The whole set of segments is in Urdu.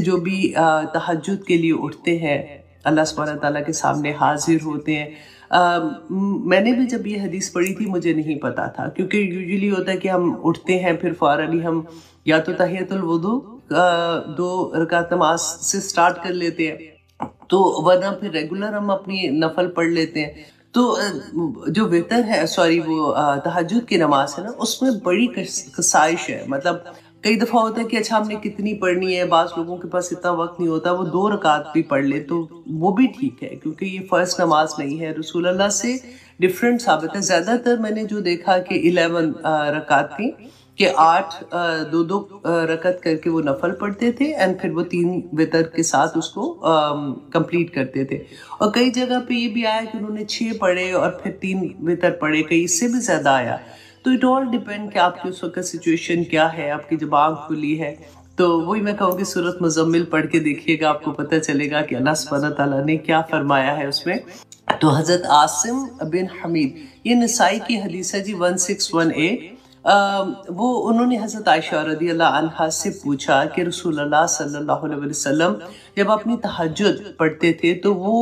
جو بھی تہجد کے لیے اٹھتے ہیں اللہ سبحانہ تعالیٰ کے سامنے حاضر ہوتے ہیں. میں نے بھی جب یہ حدیث پڑھی تھی مجھے نہیں پتا تھا، کیونکہ یوزلی ہوتا ہے کہ ہم اٹھتے ہیں پھر فوراً ہی ہم یا تو تحیۃ الوضو 2 رکعت نماز سے سٹارٹ کر لیتے ہیں، تو ورنہ پھر ریگولر ہم اپنی نفل پڑھ لیتے ہیں. تو جو وتر ہے وہ تہجد کی نماز ہے نا، اس میں بڑی کسائش ہے. مطلب کئی دفعہ ہوتا ہے کہ اچھا ہم نے کتنی پڑھنی ہے، بعض لوگوں کے پاس اتنا وقت نہیں ہوتا، وہ 2 رکعت بھی پڑھ لے تو وہ بھی ٹھیک ہے، کیونکہ یہ فرض نماز نہیں ہے. رسول اللہ سے ڈیفرنٹ ثابت ہے. زیادہ تر میں نے جو دیکھا کہ 11 رکعت تھی، کہ 8 2 رکعت کر کے وہ نفل پڑھتے تھے، اینڈ پھر وہ 3 وتر کے ساتھ اس کو کمپلیٹ کرتے تھے. اور کئی جگہ پہ یہ بھی آیا کہ انہوں نے 6 پڑھے اور پھر 3 وتر پڑھے، کئی اس سے بھی زیادہ آیا. تو اٹ آل ڈیپینڈ کہ آپ کی اس وقت سچویشن کیا ہے، آپ کی جب آنکھ کھلی ہے. تو وہی میں کہوں گی سورۃ مزمل پڑھ کے دیکھیے گا، آپ کو پتہ چلے گا کہ اللہ سبحانہ تعالیٰ نے کیا فرمایا ہے اس میں. تو حضرت عاصم بن حمید، یہ نسائی کی حدیث ہے جی 1618. وہ انہوں نے حضرت عائشہ رضی اللہ عنہا سے پوچھا کہ رسول اللہ صلی اللہ علیہ وسلم جب اپنی تہجد پڑھتے تھے تو وہ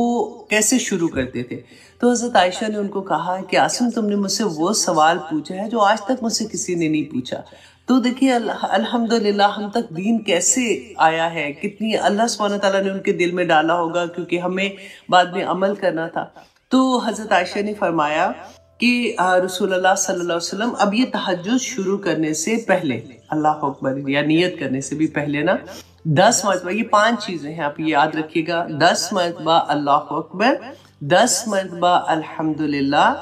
کیسے شروع کرتے تھے. تو حضرت عائشہ نے ان کو کہا کہ عاصم تم نے مجھ سے وہ سوال پوچھا ہے جو آج تک مجھ سے کسی نے نہیں پوچھا. تو دیکھیے الحمدللہ ہم تک دین کیسے آیا ہے، کتنی اللہ سبحانہ تعالیٰ نے ان کے دل میں ڈالا ہوگا، کیونکہ ہمیں بعد میں عمل کرنا تھا. تو حضرت عائشہ نے فرمایا کہ رسول اللہ صلی اللہ علیہ وسلم اب یہ تہجد شروع کرنے سے پہلے اللہ اکبر یا نیت کرنے سے بھی پہلے نا 10 مرتبہ، یہ 5 چیزیں ہیں آپ یہ یاد رکھیے گا، 10 مرتبہ اللہ اکبر، 10 مرتبہ الحمدللہ،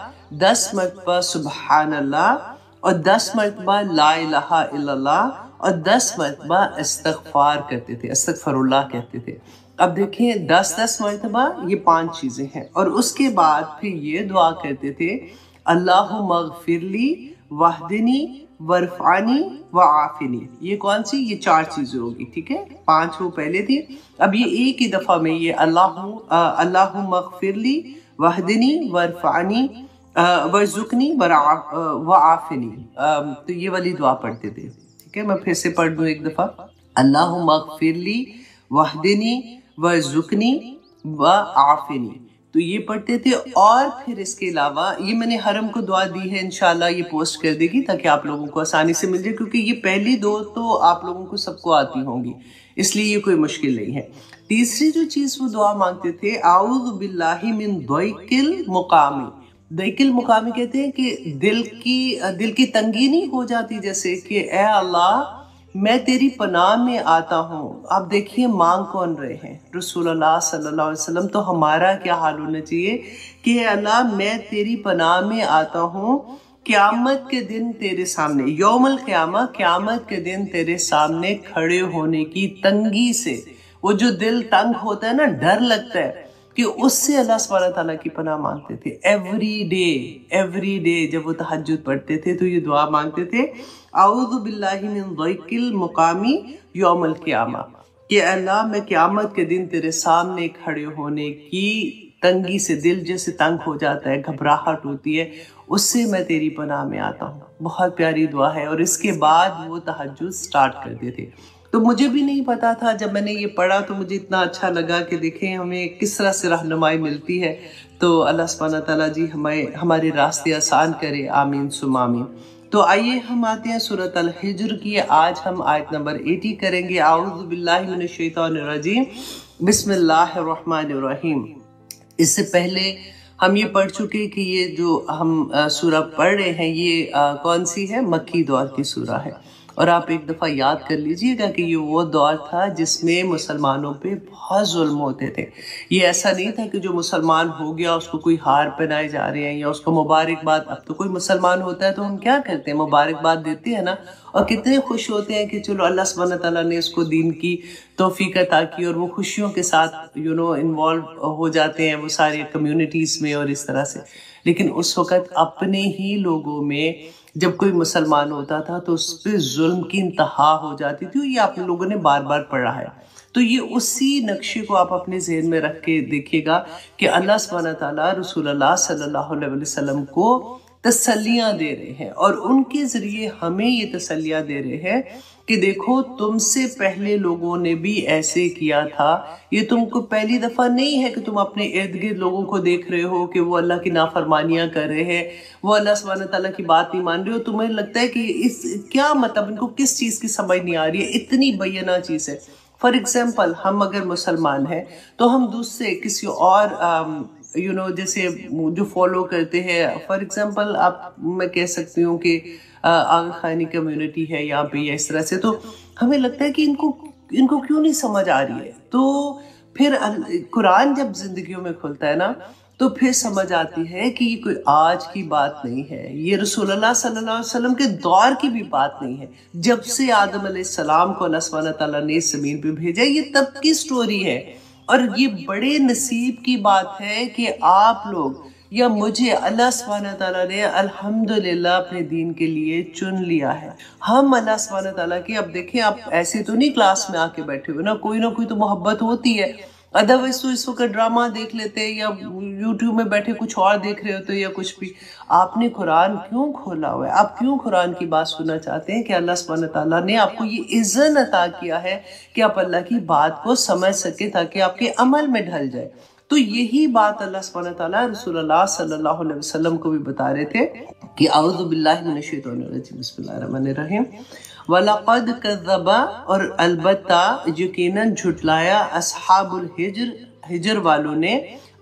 10 مرتبہ سبحان اللہ، اور 10 مرتبہ لا الہ الا اللہ، اور 10 مرتبہ استغفار کرتے تھے، استغفر اللہ کہتے تھے. اب دیکھیں 10 مرتبہ یہ 5 چیزیں ہیں، اور اس کے بعد پھر یہ دعا کرتے تھے اللہم اغفر لی واہدنی وارفعنی وعافنی. یہ کون سی؟ یہ 4 چیزیں ہوگی، ٹھیک ہے، 5 وہ پہلے تھی. اب یہ ایک ہی دفعہ میں یہ اللہم اغفر لی واہدنی وارفعنی وارزقنی وعافنی، تو یہ والی دعا پڑھتے تھے. ٹھیک ہے، میں پھر سے پڑھ دوں ایک دفعہ، اللہم اغفر لی واہدنی وارزقنی وعافنی، تو یہ پڑھتے تھے. اور پھر اس کے علاوہ یہ میں نے حرم کو دعا دی ہے، انشاءاللہ یہ پوسٹ کر دے گی تاکہ آپ لوگوں کو آسانی سے مل جائے، کیونکہ یہ پہلی 2 تو آپ لوگوں کو سب کو آتی ہوں گی، اس لیے یہ کوئی مشکل نہیں ہے. تیسری جو چیز وہ دعا مانگتے تھے اعوذ باللہ من ضیق المقامی. ضیق المقامی کہتے ہیں کہ دل کی تنگی نہیں ہو جاتی، جیسے کہ اے اللہ میں تیری پناہ میں آتا ہوں. آپ دیکھیے مانگ کون رہے ہیں؟ رسول اللہ صلی اللہ علیہ وسلم. تو ہمارا کیا حال ہونا چاہیے کہ اے اللہ میں تیری پناہ میں آتا ہوں قیامت کے دن تیرے سامنے، یوم القیامہ، قیامت کے دن تیرے سامنے کھڑے ہونے کی تنگی سے. وہ جو دل تنگ ہوتا ہے نا، ڈر لگتا ہے، کہ اس سے اللہ سبحانہ تعالیٰ کی پناہ مانگتے تھے. ایوری ڈے جب وہ تہجد پڑھتے تھے تو یہ دعا مانگتے تھے اعوذ باللہ من ضیق المقامی یوم القیامہ، کہ اللہ میں قیامت کے دن تیرے سامنے کھڑے ہونے کی تنگی سے، دل جیسے تنگ ہو جاتا ہے، گھبراہٹ ہوتی ہے، اس سے میں تیری پناہ میں آتا ہوں. بہت پیاری دعا ہے. اور اس کے بعد وہ تہجد سٹارٹ کرتے تھے. تو مجھے بھی نہیں پتا تھا، جب میں نے یہ پڑھا تو مجھے اتنا اچھا لگا کہ دیکھیں ہمیں کس طرح سے رہنمائی ملتی ہے. تو اللہ سبحانہ تعالیٰ جی ہمارے راستے آسان کرے، آمین ثم آمین. تو آئیے ہم آتے ہیں سورۃ الحجر کی. آج ہم آیت نمبر 80 کریں گے. اعوذ باللہ من الشیطان الرجیم، بسم اللہ الرحمن الرحیم. اس سے پہلے ہم یہ پڑھ چکے کہ یہ جو ہم سورہ پڑھ رہے ہیں یہ کون سی ہے؟ مکی دور کی سورہ ہے. اور آپ ایک دفعہ یاد کر لیجئے گا کہ یہ وہ دور تھا جس میں مسلمانوں پہ بہت ظلم ہوتے تھے. یہ ایسا نہیں تھا کہ جو مسلمان ہو گیا اس کو کوئی ہار پہنائے جا رہے ہیں یا اس کو مبارکباد. اب تو کوئی مسلمان ہوتا ہے تو ہم کیا کرتے ہیں؟ مبارکباد دیتے ہیں نا، اور کتنے خوش ہوتے ہیں کہ چلو اللہ سبحانہ تعالیٰ نے اس کو دین کی توفیق عطا کی، اور وہ خوشیوں کے ساتھ انوالو ہو جاتے ہیں وہ سارے کمیونٹیز میں اور اس طرح سے. لیکن اس وقت اپنے ہی لوگوں میں جب کوئی مسلمان ہوتا تھا تو اس پہ ظلم کی انتہا ہو جاتی تھی. یہ آپ لوگوں نے بار بار پڑھا ہے. تو یہ اسی نقشے کو آپ اپنے ذہن میں رکھ کے دیکھیے گا کہ اللہ سبحانہ تعالیٰ رسول اللہ صلی اللہ علیہ وسلم کو تسلیاں دے رہے ہیں، اور ان کے ذریعے ہمیں یہ تسلیاں دے رہے ہیں کہ دیکھو تم سے پہلے لوگوں نے بھی ایسے کیا تھا، یہ تم کو پہلی دفعہ نہیں ہے کہ تم اپنے ارد گرد لوگوں کو دیکھ رہے ہو کہ وہ اللہ کی نافرمانیاں کر رہے ہیں، وہ اللہ سبحانہ تعالیٰ کی بات نہیں مان رہے ہو، تمہیں لگتا ہے کہ اس کیا مطلب، ان کو کس چیز کی سمجھ نہیں آ رہی ہے، اتنی بینہ چیز ہے۔ فار ایگزامپل ہم اگر مسلمان ہیں تو ہم دوسرے کسی اور جیسے جو فالو کرتے ہیں، فار ایگزامپل میں کہہ سکتی ہوں کہ آغا خانی کمیونٹی ہے یہاں پہ یا اس طرح سے، تو ہمیں لگتا ہے کہ ان کو کیوں نہیں سمجھ آ رہی ہے۔ تو پھر قرآن جب زندگیوں میں کھلتا ہے نا تو پھر سمجھ آتی ہے کہ یہ کوئی آج کی بات نہیں ہے، یہ رسول اللہ صلی اللہ علیہ وسلم کے دور کی بھی بات نہیں ہے، جب سے آدم علیہ السلام کو اللہ سبحانہ تعالیٰ نے اس زمین پہ بھیجا، یہ تب کی سٹوری ہے۔ اور یہ بڑے نصیب کی بات ہے کہ آپ لوگ یا مجھے اللہ سبحانہ تعالیٰ نے الحمدللہ اپنے دین کے لیے چن لیا ہے۔ ہم اللہ سبحانہ تعالیٰ کی، اب دیکھیں آپ ایسے تو نہیں کلاس میں آ کے بیٹھے ہوئے، نہ کوئی تو محبت ہوتی ہے، ادروائز تو اس وقت ڈرامہ دیکھ لیتے یا یوٹیوب میں بیٹھے کچھ اور دیکھ رہے ہوتے یا کچھ بھی۔ آپ نے قرآن کیوں کھولا ہوا ہے؟ آپ کیوں قرآن کی بات سننا چاہتے ہیں؟ کہ اللہ سبحانہ تعالیٰ نے آپ کو یہ عزت عطا کیا ہے کہ آپ اللہ کی بات کو سمجھ سکے تاکہ آپ کے عمل میں ڈھل جائے۔ تو یہی بات اللہ سبحانہ تعالیٰ رسول اللہ صلی اللہ علیہ وسلم کو بھی بتا رہے تھے کہ اعوذ باللہ من الشیطان الرجیم، بسم اللہ الرحمن الرحیم، وَلَقَدْ كَذَّبَ، اور البتہ یقیناً جھٹلایا، اصحاب الحجر والوں نے،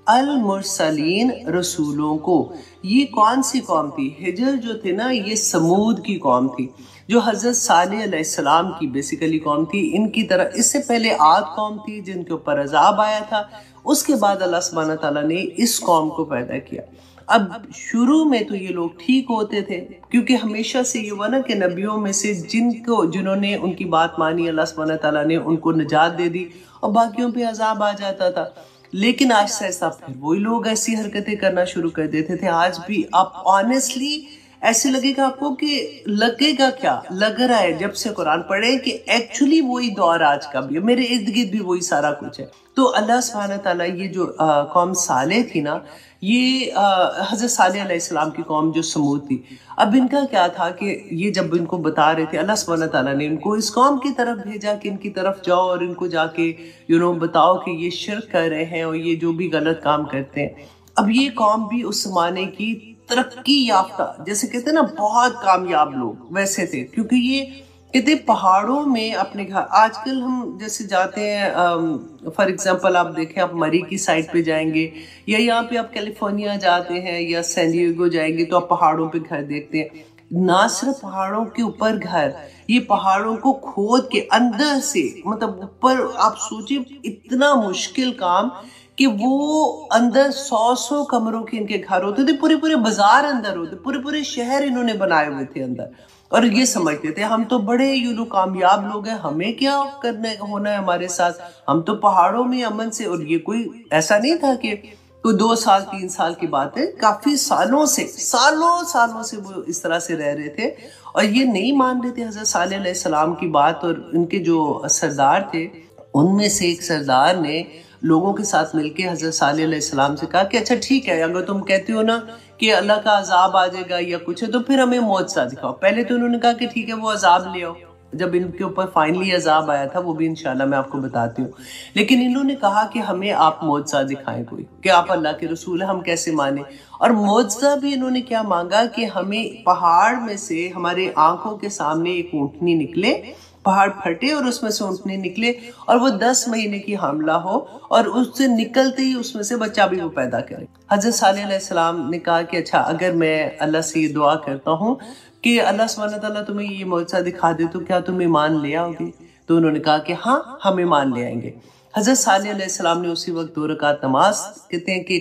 المرسلین رسولوں کو۔ یہ کون سی قوم تھی؟ حجر جو تھے نا، یہ سمود کی قوم تھی، جو حضرت صالح علیہ السلام کی بیسیکلی قوم تھی۔ ان کی طرح اس سے پہلے عاد قوم تھی جن کے اوپر عذاب آیا تھا، اس کے بعد اللہ سبحانہ تعالیٰ نے اس قوم کو پیدا کیا۔ اب شروع میں تو یہ لوگ ٹھیک ہوتے تھے، کیونکہ ہمیشہ سے یہ ہوا نا کہ نبیوں میں سے جنہوں نے ان کی بات مانی، اللہ سبحانہ تعالیٰ نے ان کو نجات دے دی اور باقیوں پہ عذاب آ جاتا تھا۔ لیکن آہستہ آہستہ پھر وہی لوگ ایسی حرکتیں کرنا شروع کر دیتے تھے۔ آج بھی آپ آنیسٹلی ایسے لگے گا آپ کو کہ لگے گا کیا لگ رہا ہے جب سے قرآن پڑھیں کہ ایکچولی وہی دور آج کا بھی ہے، میرے ارد گرد بھی وہی سارا کچھ ہے۔ تو اللہ سبحانہ تعالیٰ یہ جو قوم صالح تھی نا، یہ حضرت صالح علیہ السلام کی قوم جو سمود تھی، اب ان کا کیا تھا کہ یہ جب ان کو بتا رہے تھے، اللہ سبحانہ تعالیٰ نے ان کو اس قوم کی طرف بھیجا کہ ان کی طرف جاؤ اور ان کو جا کے بتاؤ کہ یہ شرک کر رہے ہیں اور یہ جو بھی غلط کام کرتے ہیں۔ اب یہ قوم بھی اس زمانے کی ترقی یافتہ، جیسے کہتے ہیں نا بہت کامیاب لوگ ویسے تھے، کیونکہ یہ کہتے پہاڑوں میں اپنے گھر، آج کل ہم جیسے جاتے ہیں فار ایگزامپل آپ دیکھیں، آپ مری کی سائٹ پہ جائیں گے یا یہاں پہ آپ کیلیفورنیا جاتے ہیں یا سین ڈیگو جائیں گے تو آپ پہاڑوں پہ گھر دیکھتے ہیں۔ نہ صرف پہاڑوں کے اوپر گھر، یہ پہاڑوں کو کھود کے اندر سے، مطلب اوپر، آپ سوچیں اتنا مشکل کام کہ وہ اندر 100 کمروں کے ان کے گھر ہوتے تھے، پورے بازار اندر ہوتے، پورے شہر انہوں نے بنائے ہوئے تھے اندر، اور یہ سمجھتے تھے ہم تو بڑے کامیاب لوگ ہیں، ہمیں کیا ہونا ہے ہمارے ساتھ، ہم تو پہاڑوں میں امن سے۔ اور یہ کوئی ایسا نہیں تھا کہ کوئی 2 سال 3 سال کی بات ہے، کافی سالوں سے وہ اس طرح سے رہ رہے تھے، اور یہ نہیں مان رہے تھے حضرت صالح علیہ السلام کی بات۔ اور ان کے جو سردار تھے، ان میں سے ایک سردار نے لوگوں کے ساتھ مل کے حضرت صالح علیہ السلام سے کہا کہ اچھا ٹھیک ہے، اگر تم کہتے ہو نا کہ اللہ کا عذاب آ جائے گا یا کچھ ہے تو پھر ہمیں معجزہ دکھاؤ۔ پہلے تو انہوں نے کہا کہ ٹھیک ہے وہ عذاب لے آؤ، جب ان کے اوپر فائنلی عذاب آیا تھا وہ بھی انشاءاللہ میں آپ کو بتاتی ہوں، لیکن انہوں نے کہا کہ ہمیں آپ معجزہ دکھائیں کوئی، کہ آپ اللہ کے رسول ہیں، ہم کیسے مانیں۔ اور معجزہ بھی انہوں نے کیا مانگا کہ ہمیں پہاڑ میں سے ہمارے آنکھوں کے سامنے ایک اونٹنی نکلے، پہاڑ پھٹے اور اس میں سے اونٹنی نکلے، اور وہ 10 مہینے کی حاملہ ہو اور اس سے نکلتے ہی اس میں سے بچہ بھی وہ پیدا کرے۔ حضرت صالح علیہ السلام نے کہا کہ اچھا اگر میں اللہ سے یہ دعا کرتا ہوں کہ اللہ سبحانہ تعالیٰ تمہیں یہ معجزہ دکھا دے تو کیا تم ایمان لے آؤ گے؟ تو انہوں نے کہا کہ ہاں ہم ایمان لے آئیں گے۔ حضرت صالح علیہ السلام نے اسی وقت 2 رکعت نماز کہتے ہیں کہ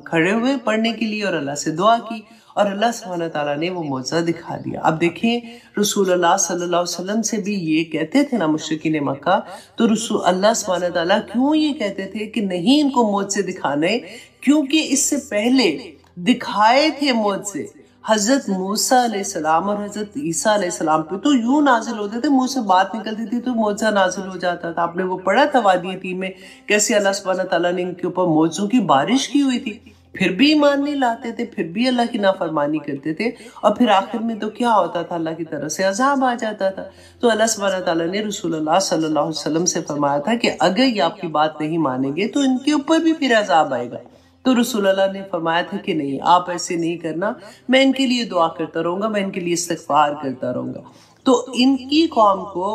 کھڑے ہوئے پڑھنے کے لیے اور اللہ سے دعا کی، اور اللہ سبحانہ تعالیٰ نے وہ معجزہ دکھا دیا۔ اب دیکھیں رسول اللہ صلی اللہ علیہ وسلم سے بھی یہ کہتے تھے نا مشرکین مکہ، تو رسول اللہ سبحانہ تعالیٰ کیوں یہ کہتے تھے کہ نہیں ان کو معجزے دکھانے؟ کیونکہ اس سے پہلے دکھائے تھے معجزے حضرت موسیٰ علیہ السلام اور حضرت عیسیٰ علیہ السلام پہ، تو یوں نازل ہوتے تھے، منہ سے بات نکلتی تھی تو معجزہ نازل ہو جاتا تھا۔ آپ نے وہ پڑھا تھا وادی تیہ میں کیسے اللہ سبحانہ تعالیٰ نے ان کے اوپر معجزوں کی بارش کی ہوئی تھی۔ پھر بھی ایمان نہیں لاتے تھے، پھر بھی اللہ کی نافرمانی کرتے تھے، اور پھر آخر میں تو کیا ہوتا تھا، اللہ کی طرف سے عذاب آ جاتا تھا۔ تو اللہ سبحانہ تعالیٰ نے رسول اللہ صلی اللہ علیہ وسلم سے فرمایا تھا کہ اگر یہ آپ کی بات نہیں مانیں گے تو ان کے اوپر بھی پھر عذاب آئے گا۔ تو رسول اللہ نے فرمایا تھا کہ نہیں، آپ ایسے نہیں کرنا، میں ان کے لیے دعا کرتا رہوں گا، میں ان کے لیے استغفار کرتا رہوں گا۔ تو ان کی قوم کو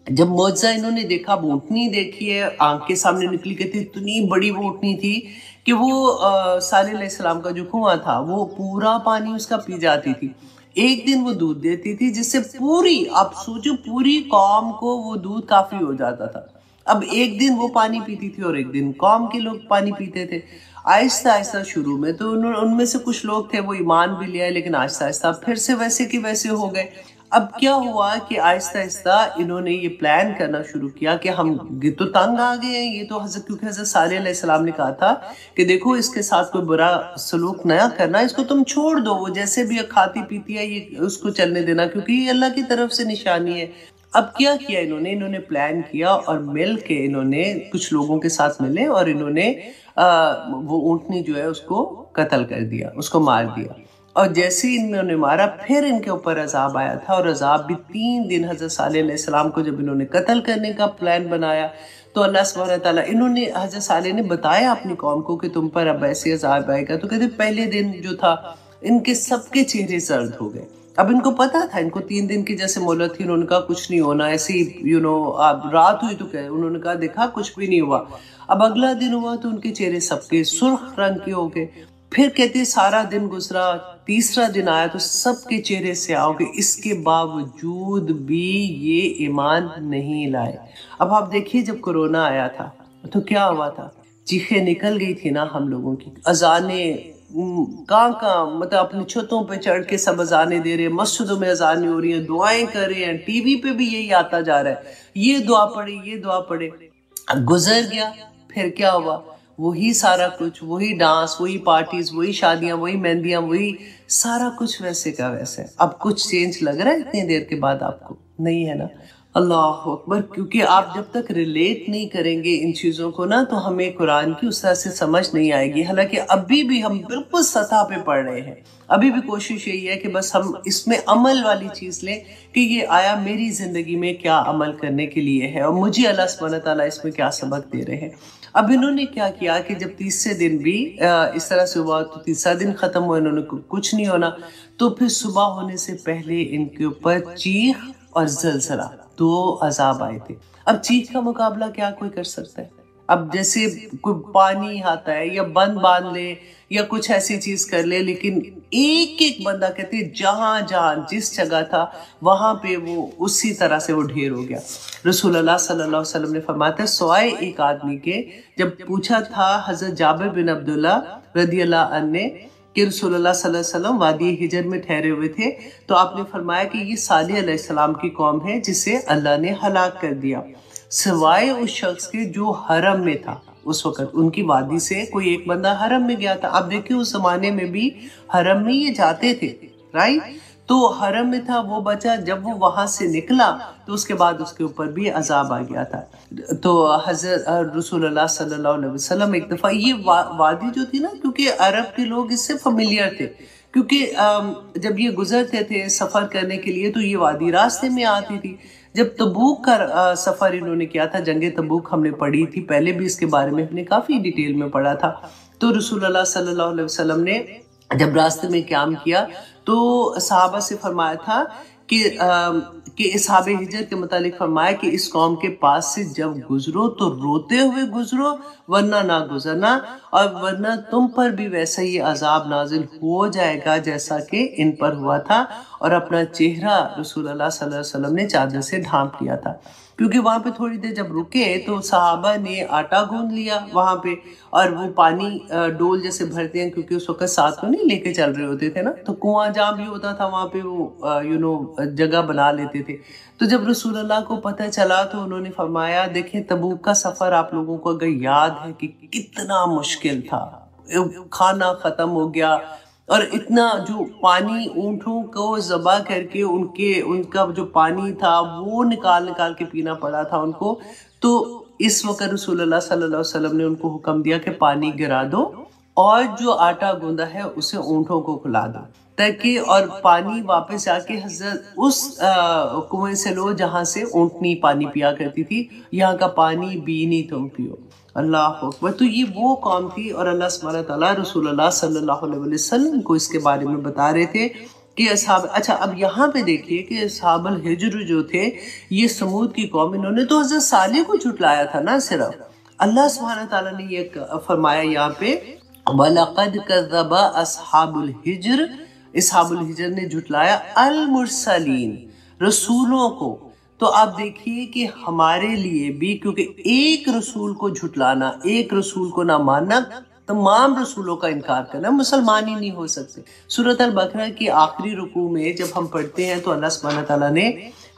جب معجزہ انہوں نے دیکھا، اونٹنی دیکھی ہے، آنکھ کے سامنے نکلی گئی تھی، اتنی بڑی وہ اونٹنی تھی کہ وہ صالح علیہ السلام کا جو کنواں تھا وہ پورا پانی اس کا پی جاتی تھی۔ ایک دن وہ دودھ دیتی تھی جس سے پوری، آپ سوچو، پوری قوم کو وہ دودھ کافی ہو جاتا تھا۔ اب ایک دن وہ پانی پیتی تھی اور ایک دن قوم کے لوگ پانی پیتے تھے۔ آہستہ آہستہ شروع میں تو ان میں سے کچھ لوگ تھے وہ ایمان بھی لیا، لیکن آہستہ آہستہ پھر سے ویسے کہ ویسے ہو گئے۔ اب کیا ہوا کہ آہستہ آہستہ انہوں نے یہ پلان کرنا شروع کیا کہ ہم تو تنگ آ گئے ہیں، یہ تو کیونکہ حضرت صالح علیہ السلام نے کہا تھا کہ دیکھو اس کے ساتھ کوئی برا سلوک نہ کرنا، اس کو تم چھوڑ دو، وہ جیسے بھی کھاتی پیتی ہے یہ اس کو چلنے دینا، کیونکہ یہ اللہ کی طرف سے نشانی ہے۔ اب کیا کیا انہوں نے پلان کیا اور مل کے انہوں نے کچھ لوگوں کے ساتھ ملے اور انہوں نے وہ اونٹنی جو ہے اس کو قتل کر دیا، اس کو مار دیا۔ اور جیسے انہوں نے مارا پھر ان کے اوپر عذاب آیا تھا، اور عذاب بھی 3 دن حضرت صالح علیہ السلام کو جب انہوں نے قتل کرنے کا پلان بنایا تو اللہ سبحانہ تعالیٰ، انہوں نے حضرت صالح نے بتایا اپنی قوم کو کہ تم پر اب ایسے عذاب آئے گا، تو کہتے پہلے دن جو تھا ان کے سب کے چہرے زرد ہو گئے۔ اب ان کو پتا تھا، ان کو 3 دن کی جیسے مہلت تھی، انہوں نے کہا کچھ نہیں ہونا، ایسے ہی اب رات ہوئی تو کہ انہوں نے کہا دیکھا کچھ بھی نہیں ہوا۔ اب اگلا دن ہوا تو ان کے چہرے سب کے سرخ رنگ کے ہو گئے۔ پھر کہتے سارا دن گزرا، تیسرا دن آیا تو سب کے چہرے سے آؤ گے، اس کے باوجود بھی یہ ایمان نہیں لائے۔ اب آپ دیکھیے جب کورونا آیا تھا تو کیا ہوا تھا، چیخیں نکل گئی تھی نا ہم لوگوں کی، اذانیں کہاں مطلب اپنی چھتوں پہ چڑھ کے سب اذانیں دے رہے ہیں، مسجدوں میں اذانیں ہو رہی ہیں، دعائیں کر رہے ہیں، ٹی وی پہ بھی یہی آتا جا رہا ہے، یہ دعا پڑھے، یہ دعا پڑھے۔ گزر گیا، پھر کیا ہوا، وہی سارا کچھ، وہی ڈانس، وہی پارٹیز، وہی شادیاں، وہی مہندیاں، وہی سارا کچھ ویسے کا ویسے۔ اب کچھ چینج لگ رہا ہے اتنی دیر کے بعد آپ کو؟ نہیں ہے نا۔ اللہ اکبر، کیونکہ آپ جب تک ریلیٹ نہیں کریں گے ان چیزوں کو نا تو ہمیں قرآن کی اس طرح سے سمجھ نہیں آئے گی۔ حالانکہ ابھی بھی ہم بالکل سطح پہ پڑھ رہے ہیں، ابھی بھی کوشش یہی ہے کہ بس ہم اس میں عمل والی چیز لیں کہ یہ آیا میری زندگی میں کیا عمل کرنے کے لیے ہے اور مجھے اللہ سبحانہ تعالیٰ اس میں کیا سبق دے رہے ہیں۔ اب انہوں نے کیا کیا کہ جب تیسرے دن بھی اس طرح سے ہوا تو تیسرا دن ختم ہوا، انہوں نے کچھ نہیں ہونا، تو پھر صبح ہونے سے پہلے ان کے اوپر چیخ اور زلزلہ، 2 عذاب آئے تھے۔ اب چیخ کا مقابلہ کیا کوئی کر سکتا ہے؟ اب جیسے کوئی پانی آتا ہے یا بند باندھ لے یا کچھ ایسی چیز کر لے، لیکن ایک ایک بندہ کہتے جہاں جہاں جس جگہ تھا وہاں پہ وہ اسی طرح سے وہ ڈھیر ہو گیا۔ رسول اللہ صلی اللہ علیہ وسلم نے فرمایا سوائے ایک آدمی کے، جب پوچھا تھا حضرت جابر بن عبداللہ رضی اللہ عنہ نے کہ رسول اللہ صلی اللہ علیہ وسلم وادی حجر میں ٹھہرے ہوئے تھے تو آپ نے فرمایا کہ یہ صالح علیہ السلام کی قوم ہے جسے اللہ نے ہلاک کر دیا، سوائے اس شخص کے جو حرم میں تھا۔ اس وقت ان کی وادی سے کوئی ایک بندہ حرم میں گیا تھا۔ آپ دیکھیں اس زمانے میں بھی حرم میں یہ جاتے تھے، رائٹ؟ تو حرم میں تھا، وہ بچا، جب وہ وہاں سے نکلا تو اس کے بعد اس کے اوپر بھی عذاب آ گیا تھا۔ تو حضرت رسول اللہ صلی اللہ علیہ وسلم ایک دفعہ یہ وادی جو تھی نا، کیونکہ عرب کے لوگ اس سے فیملیئر تھے، کیونکہ جب یہ گزرتے تھے سفر کرنے کے لیے تو یہ وادی راستے میں آتی تھی۔ جب تبوک کا سفر انہوں نے کیا تھا، جنگ تبوک ہم نے پڑھی تھی، پہلے بھی اس کے بارے میں ہم نے کافی ڈیٹیل میں پڑھا تھا۔ تو رسول اللہ صلی اللہ علیہ وسلم نے جب راستے میں قیام کیا تو صحابہ سے فرمایا تھا کہ اصحاب ہجر کے متعلق فرمایا کہ اس قوم کے پاس سے جب گزرو تو روتے ہوئے گزرو، ورنہ نہ گزرنا، اور ورنہ تم پر بھی ویسا ہی عذاب نازل ہو جائے گا جیسا کہ ان پر ہوا تھا۔ اور اپنا چہرہ رسول اللہ صلی اللہ علیہ وسلم نے چادر سے ڈھانپ لیا تھا، کیونکہ وہاں پہ تھوڑی دیر جب رکے تو صحابہ نے آٹا گوندھ لیا وہاں پہ، اور وہ پانی ڈول جیسے بھرتے ہیں، کیونکہ اس وقت ساتھ میں نہیں لے کے چل رہے ہوتے تھے نا، تو کنواں جہاں بھی ہوتا تھا وہاں پہ وہ جگہ بنا لیتے تھے۔ تو جب رسول اللہ کو پتہ چلا تو انہوں نے فرمایا دیکھیں تبوک کا سفر آپ لوگوں کو اگر یاد ہے کہ کتنا مشکل تھا، کھانا ختم ہو گیا، اور اتنا جو پانی اونٹوں کو ذبح کر کے ان کا جو پانی تھا وہ نکال کے پینا پڑا تھا ان کو۔ تو اس وقت رسول اللہ صلی اللہ علیہ وسلم نے ان کو حکم دیا کہ پانی گرا دو اور جو آٹا گوندا ہے اسے اونٹوں کو کھلا دو، تاکہ اور پانی واپس آ کے حضرت اس کنویں سے لو جہاں سے اونٹنی پانی پیا کرتی تھی، یہاں کا پانی بھی نہیں تم پیو۔ اللہ اکبر۔ تو یہ وہ قوم تھی، اور اللہ سبحانہ تعالیٰ رسول اللہ صلی اللہ علیہ وسلم کو اس کے بارے میں بتا رہے تھے کہ اصحاب، اچھا اب یہاں پہ دیکھیے کہ اصحاب الحجر جو تھے، یہ سمود کی قوم، انہوں نے تو حضرت صالح کو جھٹلایا تھا نا صرف۔ اللہ سبحانہ تعالیٰ نے یہ فرمایا یہاں پہ وَلَقَدْ كَذَّبَ أَصْحَابُ الْحِجْرِ، اصحاب الحجر نے جھٹلایا المرسلین، رسولوں کو۔ تو آپ دیکھیے کہ ہمارے لیے بھی، کیونکہ ایک رسول کو جھٹلانا، ایک رسول کو نہ ماننا، تمام رسولوں کا انکار کرنا، مسلمان ہی نہیں ہو سکتے۔ سورۃ البقرہ کی آخری رکوع میں جب ہم پڑھتے ہیں تو اللہ سبحانہ تعالیٰ نے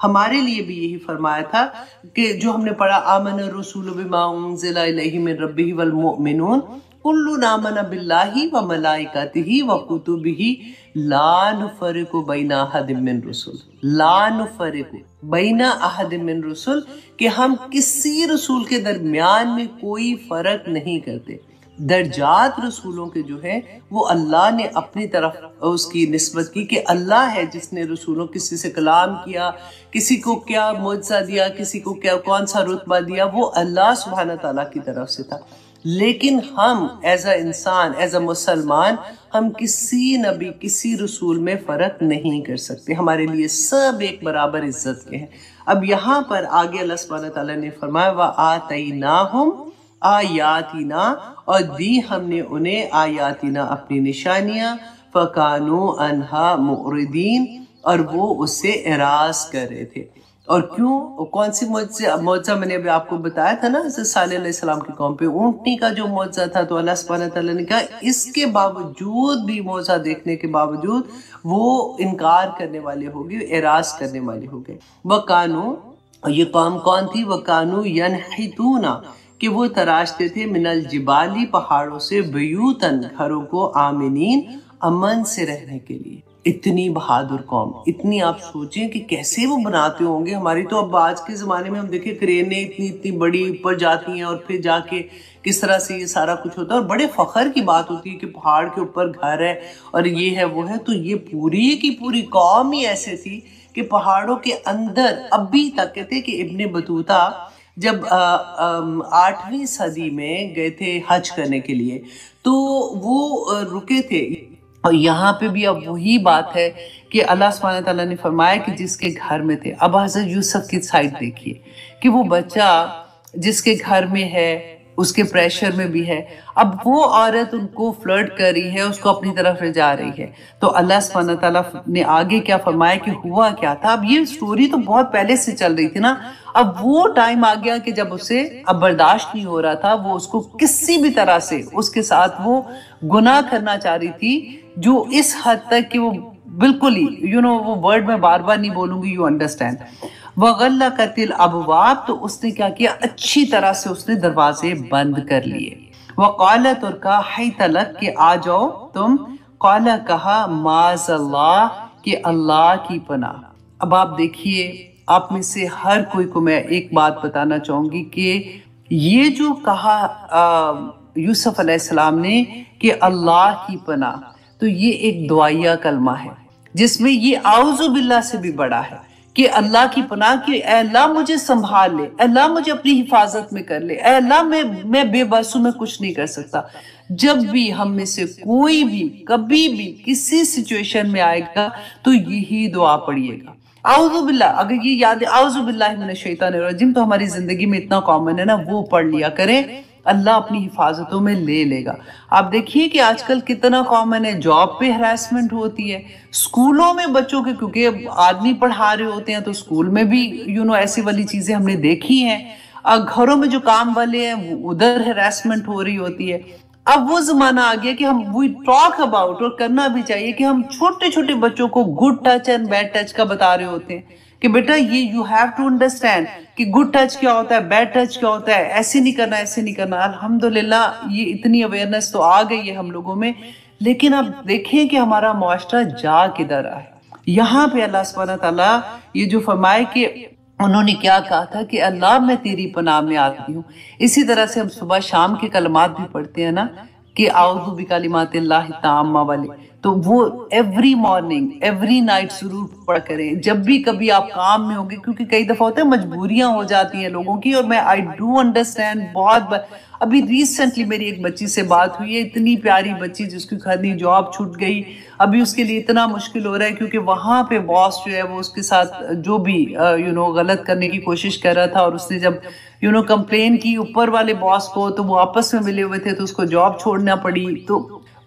ہمارے لیے بھی یہی فرمایا تھا کہ جو ہم نے پڑھا آمن الرسول بما انزل الیہ من ربہ والمؤمنون کل آمن باللہ وملائکتہ وکتبہ لا نفرق بین احد من رسل، لا نفرق بین احد من رسل، کہ ہم کسی رسول کے درمیان میں کوئی فرق نہیں کرتے۔ درجات رسولوں کے جو ہیں وہ اللہ نے اپنی طرف اس کی نسبت کی کہ اللہ ہے جس نے رسولوں، کسی سے کلام کیا، کسی کو کیا معجزہ دیا، کسی کو کیا کون سا رتبہ دیا، وہ اللہ سبحانہ تعالیٰ کی طرف سے تھا۔ لیکن ہم ایز اے انسان، ایز اے مسلمان، ہم کسی نبی، کسی رسول میں فرق نہیں کر سکتے، ہمارے لیے سب ایک برابر عزت کے ہیں۔ اب یہاں پر آگے اللہ سبحانہ تعالیٰ نے فرمایا وَآتَيْنَاهُمْ آیاتنا، اور دی ہم نے انہیں آیاتنا اپنی نشانیاں، فَكَانُوا عَنْهَا مُعْرِضِينَ، اور وہ اس سے اعراض کر رہے تھے۔ اور کیوں؟ کون سی معجزہ میں نے ابھی آپ کو بتایا تھا نا، حضرت صالح علیہ السلام کی قوم پہ اونٹنی کا جو معجزہ تھا، تو اللہ سبحانہ تعالیٰ نے کہا اس کے باوجود بھی، معجزہ دیکھنے کے باوجود وہ انکار کرنے والے ہو گئے، اعراض کرنے والے ہو گئے۔ وَكَانُوا، یہ قوم کون تھی؟ وَكَانُوا يَنْحِتُونَ، کہ وہ تراشتے تھے، من الجبالی، پہاڑوں سے، بیوتن، گھروں کو، آمنین، امن سے رہنے کے لیے۔ اتنی بہادر قوم، اتنی آپ سوچیں کہ کیسے وہ بناتے ہوں گے۔ ہماری تو اب آج کے زمانے میں ہم دیکھیں کرینے اتنی بڑی اوپر جاتی ہیں، اور پھر جا کے کس طرح سے یہ سارا کچھ ہوتا ہے، اور بڑے فخر کی بات ہوتی ہے کہ پہاڑ کے اوپر گھر ہے اور یہ ہے وہ ہے۔ تو یہ پوری کی پوری قوم ہی ایسے تھی کہ پہاڑوں کے اندر ابھی تک کہتے کہ ابن بطوطہ جب 8ویں صدی میں گئے تھے حج کرنے کے لیے، تو وہ رکے تھے۔ اور یہاں پہ بھی اب وہی بات ہے کہ اللہ سبحانہ تعالیٰ نے فرمایا کہ جس کے گھر میں تھے، اب حضرت یوسف کی سائڈ دیکھیے کہ وہ بچہ جس کے گھر میں ہے اس کے پریشر میں بھی ہے، اب وہ عورت ان کو فلرٹ کر رہی ہے، اس کو اپنی طرف لے جا رہی ہے۔ تو اللہ سبحانہ تعالیٰ نے آگے کیا فرمایا کہ ہوا کیا تھا؟ اب یہ سٹوری تو بہت پہلے سے چل رہی تھی نا، اب وہ ٹائم آ گیا کہ جب اسے اب برداشت نہیں ہو رہا تھا، وہ اس کو کسی بھی طرح سے اس کے ساتھ وہ گناہ کرنا چاہ رہی تھی، جو اس حد تک کہ وہ بالکل ہی وہ ورڈ میں بار بار نہیں بولوں گی، یو انڈرسٹینڈ۔ وَغَلَّقَتِ الْأَبْوَابَ، تو اس نے کیا کیا؟ اچھی طرح سے اس نے دروازے بند کر لیے۔ وَقَالَتْ، اور کہا، حَيْتَ لَكْ، کہ آ جاؤ تم، قَالَ، کہا، مَعَاذَ اللَّهِ، کہ اللہ کی پناہ۔ اب آپ دیکھیے، آپ میں سے ہر کوئی کو میں ایک بات بتانا چاہوں گی کہ یہ جو کہا یوسف علیہ السلام نے کہ اللہ کی پناہ، تو یہ ایک دعائیہ کلمہ ہے جس میں یہ اعوذ باللہ سے بھی بڑا ہے کہ اللہ کی پناہ، کہ اے اللہ مجھے سنبھال لے، اے اللہ مجھے اپنی حفاظت میں کر لے، اے اللہ میں بے بس ہوں، میں کچھ نہیں کر سکتا۔ جب بھی ہم میں سے کوئی بھی کبھی بھی کسی سچویشن میں آئے گا تو یہی دعا پڑھیے گا، اعوذ باللہ۔ اگر یہ یاد ہے اعوذ باللہ من الشیطان الرجیم، تو ہماری زندگی میں اتنا کامن ہے نا، وہ پڑھ لیا کریں، اللہ اپنی حفاظتوں میں لے لے گا۔ آپ دیکھیے کہ آج کل کتنا کامن ہے، جاب پہ ہراسمنٹ ہوتی ہے، اسکولوں میں بچوں کے، کیونکہ آدمی پڑھا رہے ہوتے ہیں تو اسکول میں بھی ایسی والی چیزیں ہم نے دیکھی ہیں۔ گھروں میں جو کام والے ہیں وہ ادھر ہراسمنٹ ہو رہی ہوتی ہے۔ اب وہ زمانہ آ گیا کہ ہم وی ٹاک اباؤٹ، اور کرنا بھی چاہیے، کہ ہم چھوٹے چھوٹے بچوں کو good touch and bad touch کا بتا رہے ہوتے ہیں کہ بیٹا یہ یو ہیو ٹو انڈرسٹینڈ کہ گڈ ٹچ کیا ہوتا ہے، بیڈ ٹچ کیا ہوتا ہے، ایسے نہیں کرنا، ایسے نہیں کرنا۔ الحمدللہ یہ اتنی اویئرنیس تو آ گئی ہے ہم لوگوں میں، لیکن اب دیکھیں کہ ہمارا معاشرہ جا کدھر رہا ہے۔ یہاں پہ اللہ سبحانہ تعالیٰ یہ جو فرمائے کہ انہوں نے کیا کہا تھا کہ اللہ میں تیری پناہ میں آتی ہوں۔ اسی طرح سے ہم صبح شام کے کلمات بھی پڑھتے ہیں نا، کہ اعوذ بکلماتِ تامہ والے، تو وہ ایوری مارننگ ایوری نائٹ ضرور پڑھا کریں جب بھی کبھی آپ کام میں ہوں گے، کیونکہ کئی دفعہ ہوتا ہے مجبوریاں ہو جاتی ہیں لوگوں کی، اور میں آئی ڈو انڈرسٹینڈ بہت ابھی ریسنٹلی میری ایک بچی سے بات ہوئی ہے، اتنی پیاری بچی جس کی خالی جاب چھوٹ گئی، ابھی اس کے لیے اتنا مشکل ہو رہا ہے کیونکہ وہاں پہ باس جو ہے وہ اس کے ساتھ جو بھی غلط کرنے کی کوشش کر رہا تھا، اور اس نے جب کمپلین کی اوپر والے باس کو تو وہ آپس میں ملے ہوئے تھے تو اس کو جاب چھوڑنا پڑی، تو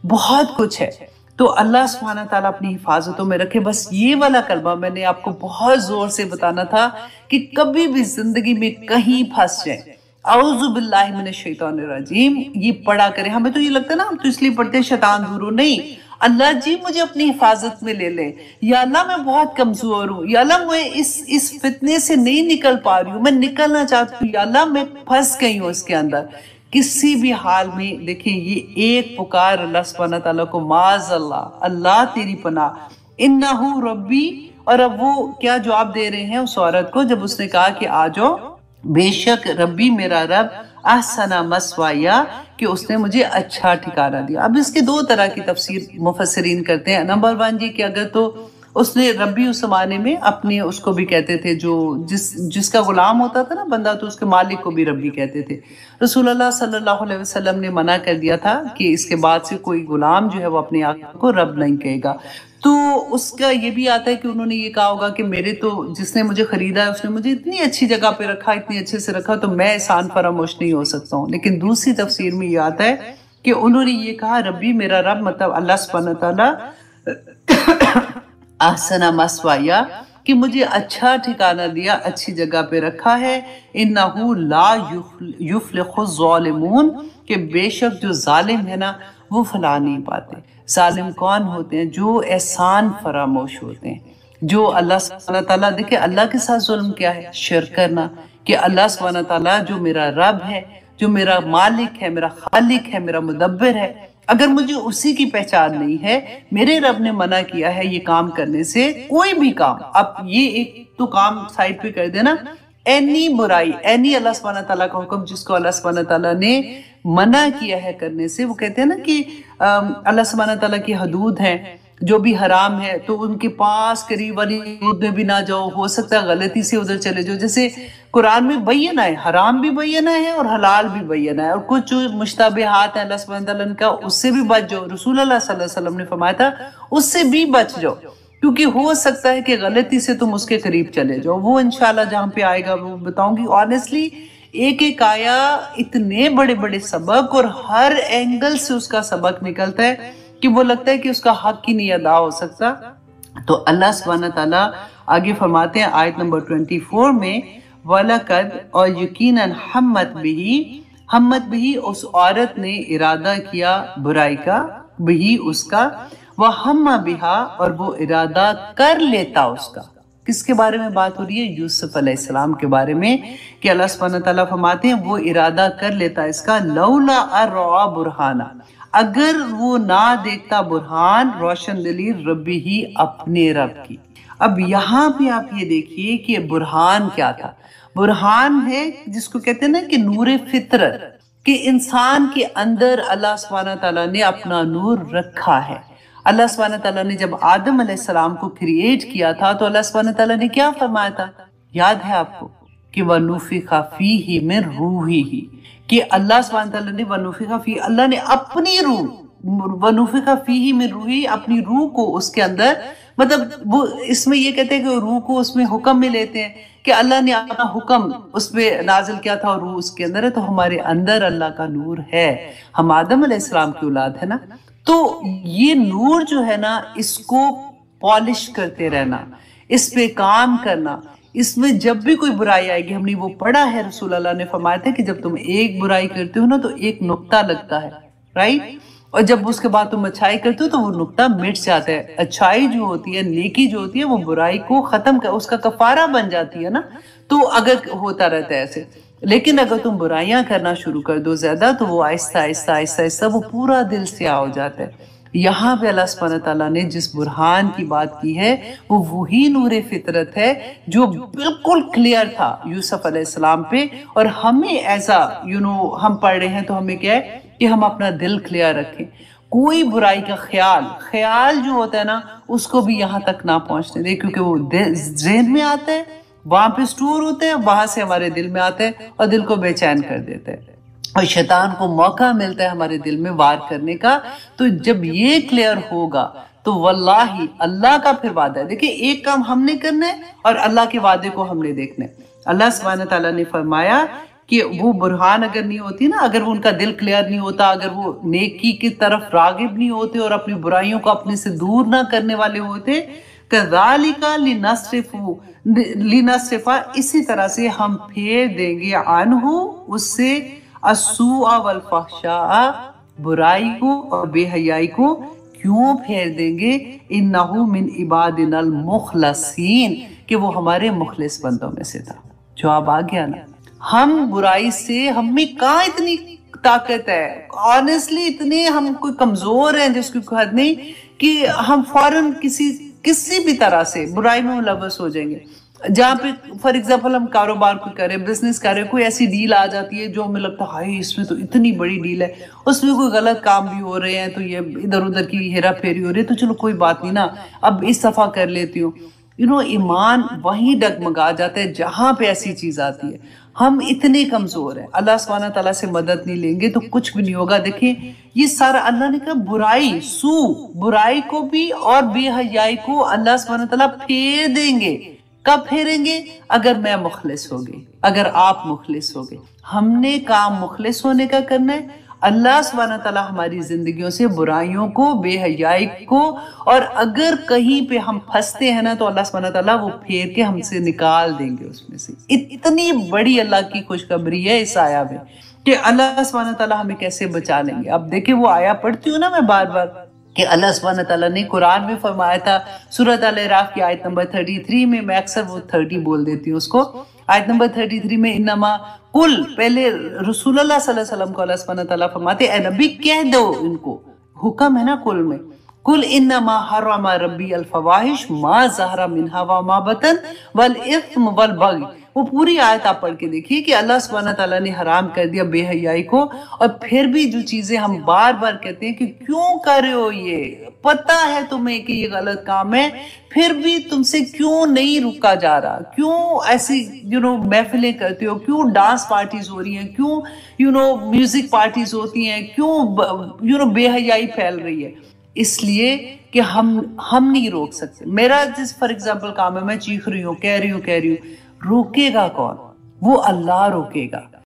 بہت کچھ ہے۔ تو اللہ سبحانہ تعالیٰ اپنی حفاظتوں میں رکھے۔ بس یہ والا کلمہ میں نے آپ کو بہت زور سے بتانا تھا کہ کبھی بھی زندگی میں کہیں پھنس جائیں، اعوذ باللہ من الشیطان الرجیم یہ پڑھا کریں۔ ہمیں تو یہ لگتا ہے نا ہم تو اس لیے پڑھتے ہیں شیطان دور ہو، نہیں، اللہ جی مجھے اپنی حفاظت میں لے لیں، یا اللہ میں بہت کمزور ہوں، یا اللہ میں اس فتنے سے نہیں نکل پا رہی ہوں، میں نکلنا چاہتی ہوں، یا اللہ میں پھنس گئی ہوں اس کے اندر۔ کسی بھی حال میں دیکھیں یہ ایک پکار اللہ سبحانہ تعالیٰ کو، معاذ اللہ، اللہ تیری پناہ، انہو ربی، اور اب وہ کیا جواب دے رہے ہیں اس عورت کو جب اس نے کہا کہ آ جاؤ، بے شک ربی میرا رب احسن مسوایا، کہ اس نے مجھے اچھا ٹھکانہ دیا۔ اب اس کے دو طرح کی تفسیر مفسرین کرتے ہیں۔ نمبر 1 یہ کہ اگر تو اس نے ربی اس زمانے میں اپنے اس کو بھی کہتے تھے جو جس کا غلام ہوتا تھا نا بندہ، تو اس کے مالک کو بھی ربی کہتے تھے۔ رسول اللہ صلی اللہ علیہ وسلم نے منع کر دیا تھا کہ اس کے بعد سے کوئی غلام جو ہے وہ اپنے آقا کو رب نہیں کہے گا۔ تو اس کا یہ بھی آتا ہے کہ انہوں نے یہ کہا ہوگا کہ میرے تو جس نے مجھے خریدا ہے اس نے مجھے اتنی اچھی جگہ پہ رکھا، اتنی اچھے سے رکھا، تو میں احسان فراموش نہیں ہو سکتا ہوں۔ لیکن دوسری تفسیر میں یہ آتا ہے کہ انہوں نے یہ کہا ربی میرا رب، مطلب اللہ سبحانہ تعالیٰ احسن مسوایا، کہ مجھے اچھا ٹھکانہ دیا، اچھی جگہ پہ رکھا ہے، انہو لا یفلح الظالمون، کہ بے شک جو ظالم ہے نا وہ فلاح نہیں پاتے۔ ظالم کون ہوتے ہیں؟ جو احسان فراموش ہوتے ہیں، جو اللہ سبحانہ تعالیٰ، دیکھیں اللہ کے ساتھ ظلم کیا ہے؟ شرک کرنا، کہ اللہ سبحانہ تعالیٰ جو میرا رب ہے، جو میرا مالک ہے، میرا خالق ہے، میرا مدبر ہے، اگر مجھے اسی کی پہچان نہیں ہے، میرے رب نے منع کیا ہے یہ کام کرنے سے، کوئی بھی کام، اب یہ ایک تو کام سائڈ پہ کر دینا، اینی برائی، اینی اللہ سبحانہ تعالیٰ کا حکم جس کو اللہ سبحانہ تعالیٰ نے منع کیا ہے کرنے سے، وہ کہتے ہیں نا کہ اللہ سبحانہ تعالیٰ کی حدود ہیں، جو بھی حرام ہے تو ان کے پاس قریب والی حدود میں بھی نہ جاؤ، ہو سکتا ہے غلطی سے ادھر چلے جاؤ، جیسے قرآن میں بینہ ہے، حرام بھی بینہ ہے اور حلال بھی بینہ ہے، اور کچھ جو مشتبہات ہیں اللہ سبحانہ تعالیٰ کا اس سے بھی بچ جاؤ، رسول اللہ صلی اللہ علیہ وسلم نے فرمایا تھا اس سے بھی بچ جاؤ، کیونکہ ہو سکتا ہے کہ غلطی سے تم اس کے قریب چلے جاؤ۔ وہ انشاءاللہ جہاں پہ آئے گا وہ بتاؤں گی۔ آنیسٹلی ایک ایک آیا اتنے بڑے بڑے سبق، اور ہر اینگل سے اس کا سبق نکلتا ہے کہ وہ لگتا ہے کہ اس کا حق ہی نہیں ادا ہو سکتا۔ تو اللہ سبحانہ تعالیٰ آگے فرماتے ہیں آیت نمبر 24 میں، وَلَقَدْ، اور یقیناً ہمت بھی اس عورت نے ارادہ کیا برائی کا، بھی اس کا، وَهَمَّ بِهَا، اور وہ ارادہ کر لیتا اس کا۔ کس کے بارے میں بات ہو رہی ہے؟ یوسف علیہ السلام کے بارے میں، کہ اللہ سبحانہ تعالیٰ فرماتے ہیں وہ ارادہ کر لیتا اس کا، لولا ارعا برہانہ، اگر وہ نہ دیکھتا برہان، روشن دلیل، ربی ہی، اپنے رب کی۔ اب یہاں پہ آپ یہ دیکھیے کہ برہان کیا تھا؟ برہان ہے جس کو کہتے ہیں نا کہ نور فطرت، کہ انسان کے اندر اللہ سبحانہ تعالیٰ نے اپنا نور رکھا ہے۔ اللہ سبحانہ تعالیٰ نے جب آدم علیہ السلام کو کریٹ کیا تھا تو اللہ سبحانہ تعالیٰ نے کیا فرمایا تھا؟ یاد ہے آپ کو کہ وَنُفِخَ فِيهِ مِن رُوحِهِ، کہ اللہ سبحانہ تعالیٰ نے وَنُفِخَ فِيهِ، اللہ نے اپنی روح، وَنُفِخَ فِيهِ مِن رُوحِهِ، اپنی روح کو اس کے اندر، مطلب وہ اس میں یہ کہتے ہیں کہ روح کو اس میں حکم میں لیتے ہیں کہ اللہ نے اپنا حکم اس پہ نازل کیا تھا اور روح اس کے اندر ہے، تو ہمارے اندر اللہ کا نور ہے، ہم آدم علیہ السلام کی اولاد ہے نا، تو یہ نور جو ہے نا اس کو پالش کرتے رہنا، اس پہ کام کرنا، اس میں جب بھی کوئی برائی آئے گی، ہم نے وہ پڑھا ہے، رسول اللہ نے فرمایا تھا کہ جب تم ایک برائی کرتے ہو نا تو ایک نقطہ لگتا ہے، رائٹ، اور جب اس کے بعد تم اچھائی کرتے ہو تو وہ نقطہ مٹ جاتا ہے۔ اچھائی جو ہوتی ہے، نیکی جو ہوتی ہے، وہ برائی کو ختم کر، اس کا کفارہ بن جاتی ہے نا، تو اگر ہوتا رہتا ہے ایسے، لیکن اگر تم برائیاں کرنا شروع کر دو زیادہ تو وہ آہستہ آہستہ آہستہ آہستہ وہ پورا دل سیاہ ہو جاتا ہے۔ یہاں پہ اللہ سبحانہ تعالیٰ نے جس برہان کی بات کی ہے وہ وہی نور فطرت ہے جو بالکل کلیئر تھا یوسف علیہ السلام پہ، اور ہمیں ایسا ہم پڑھ رہے ہیں تو ہمیں کیا ہے کہ ہم اپنا دل کلیئر رکھیں، کوئی برائی کا خیال جو ہوتا ہے نا اس کو بھی یہاں تک نہ پہنچنے دے، کیونکہ وہ ذہن میں آتا ہے، وہاں پہ سٹور ہوتے ہیں، وہاں سے ہمارے دل میں آتے ہیں اور دل کو بے چین کر دیتے ہیں، اور شیطان کو موقع ملتا ہے ہمارے دل میں وار کرنے کا۔ تو جب یہ کلیئر ہوگا تو واللہ اللہ کا پھر وعدہ ہے، دیکھیں ایک کام ہم نے کرنا ہے اور اللہ کے وعدے کو ہم نے دیکھنا ہے۔ اللہ سبحانہ تعالیٰ نے فرمایا کہ وہ برہان اگر نہیں ہوتی نا، اگر وہ ان کا دل کلیئر نہیں ہوتا، اگر وہ نیکی کی طرف راغب نہیں ہوتے اور اپنی برائیوں کو اپنے سے دور نہ کرنے والے ہوتے، كَذَلِكَ لِنَصْرِفَ اسی طرح سے ہم پھیر دیں گے عنہ اس سے السوء والفحشاء برائی کو اور بے حیائی کو۔ کیوں پھیر دیں گے؟ انہ من عبادنا المخلصین، کہ وہ ہمارے مخلص بندوں میں سے تھا۔ جواب آ گیا نا، ہم برائی سے ہم میں کہاں اتنی طاقت ہے، آنیسٹلی اتنے ہم کوئی کمزور ہیں جس کی کوئی حد نہیں کہ ہم فوراً کسی بھی طرح سے برائی میں ملوث ہو جائیں گے۔ جہاں پہ فار ایگزامپل ہم کاروبار کو کریں، بزنس کریں، کوئی ایسی ڈیل آ جاتی ہے جو ہمیں لگتا ہے ہائی اس میں تو اتنی بڑی ڈیل ہے، اس میں کوئی غلط کام بھی ہو رہے ہیں تو یہ ادھر ادھر کی ہیرا پھیری ہو رہی ہے، تو چلو کوئی بات نہیں نا، اب اس دفعہ کر لیتی ہوں۔ ایمان وہیں ڈگمگا جاتا ہے جہاں پہ ایسی چیز آتی ہے۔ ہم اتنے کمزور ہیں، اللہ سبحانہ تعالیٰ سے مدد نہیں لیں گے تو کچھ بھی نہیں ہوگا۔ دیکھیں یہ سارا اللہ نے کہا برائی کو بھی اور بے حیائی کو اللہ سبحانہ تعالیٰ پھیر دیں گے۔ کب پھیریں گے؟ اگر میں مخلص ہوگی، اگر آپ مخلص ہوگے۔ ہم نے کام مخلص ہونے کا کرنا ہے۔ اللہ سبحانہ تعالیٰ ہماری زندگیوں سے برائیوں کو، بے حیائی کو، اور اگر کہیں پہ ہم پھنستے ہیں نا تو اللہ سبحانہ تعالیٰ وہ پھیر کے ہم سے نکال دیں گے اس میں سے۔ اتنی بڑی اللہ کی خوشخبری ہے اس آیا میں کہ اللہ سبحانہ تعالیٰ ہمیں کیسے بچا لیں گے۔ اب دیکھیں وہ آیا پڑھتی ہوں نا میں بار بار کہ اللہ سبحانہ تعالیٰ نے قرآن میں فرمایا تھا، سورۃ الاعراف کی آیت نمبر 33 میں اکثر وہ 30 بول دیتی ہوں اس کو، آیت نمبر 33 میں انما کل، پہلے رسول اللہ صلی اللہ علیہ وسلم کو اللہ سبحانہ تعالیٰ فرماتے اے نبی کہہ دو، ان کو حکم ہے نا کل میں، کل انما حرم ربی الفواحش ما ظہر منہا وما بطن والاثم والبغی۔ وہ پوری آیت آپ پڑھ کے دیکھیے کہ اللہ سبحانہ تعالیٰ نے حرام کر دیا بے حیائی کو، اور پھر بھی جو چیزیں ہم بار بار کہتے ہیں کہ کیوں کر رہے ہو، یہ پتہ ہے تمہیں کہ یہ غلط کام ہے، پھر بھی تم سے کیوں نہیں رکا جا رہا، کیوں ایسی محفلیں کرتے ہو، کیوں ڈانس پارٹیز ہو رہی ہیں، کیوں میوزک پارٹیز ہوتی ہیں، کیوں بے حیائی پھیل رہی ہے؟ اس لیے کہ ہم نہیں روک سکتے۔ میرا جس فار ایگزامپل کام ہے، میں چیخ رہی ہوں، کہہ رہی ہوں، روکے گا کون؟ وہ اللہ روکے گا۔